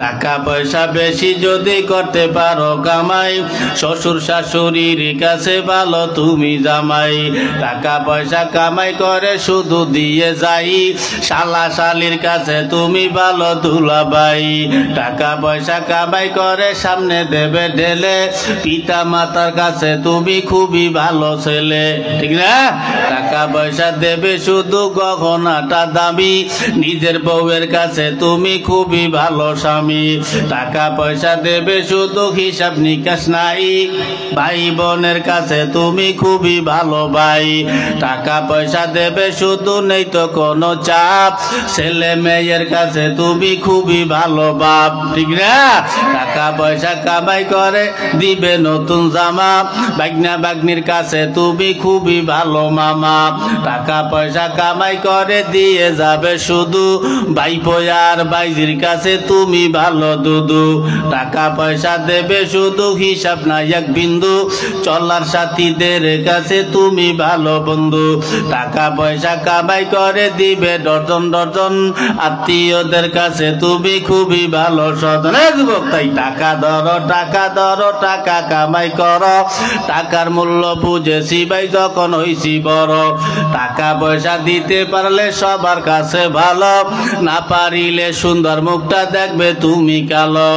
টাকা পয়সা বেশি যদি করতে পারো কামাই, শ্বশুর শাশুড়ির কাছে ভালো তুমি জামাই। টাকা পয়সা কামাই করে শুধু দিয়ে যাই, শালা শালির কাছে তুমি ভালো দুলাভাই। টাকা পয়সা কামাই করে সামনে দেবে ঢেলে, পিতা মাতার কাছে তুমি খুবই ভালো ছেলে, ঠিক না? টাকা পয়সা দেবে শুধু গহনাটা দামি, নিজের বউয়ের কাছে তুমি খুবই ভালো স্বামী। টাকা পয়সা দেবে শুধু হিসাব নিকাশ নাই, ভাই বোনের কাছে তুমি খুবই ভালো ভাই। টাকা পয়সা দেবে শুধু নেই তো কোনো চাপ, ছেলে মেয়ের কাছে তুমি খুবই ভালো বাপ, ঠিক না? টাকা পয়সা কামাই করে দিবে নতুন জামা, বাগনা বাগনির কাছে তুমি খুবই ভালো মামা। টাকা পয়সা কামাই করে দিয়ে যাবে শুধু, ভাইপো আর ভাইজির কাছে তুমি ভালো দুদু। টাকা পয়সা দেবে শুধু হিসাব নাই এক বিন্দু, চলার সাথীদের কাছে তুমি ভালো বন্ধু। টাকা পয়সা কামাই করে দিবে ডজন ডজন, আত্মীয়দের কাছে তুমি খুবই ভালো স্বজন। যুবক তাই টাকা ধরো টাকা ধরো, টাকা কামাই করো, টাকার মূল্য বুঝেছি ভাই যখন হইছি বড়। টাকা পয়সা দিতে পারলে সবার কাছে ভালো, না পারিলে সুন্দর মুখটা দেখবে তুমি কালো।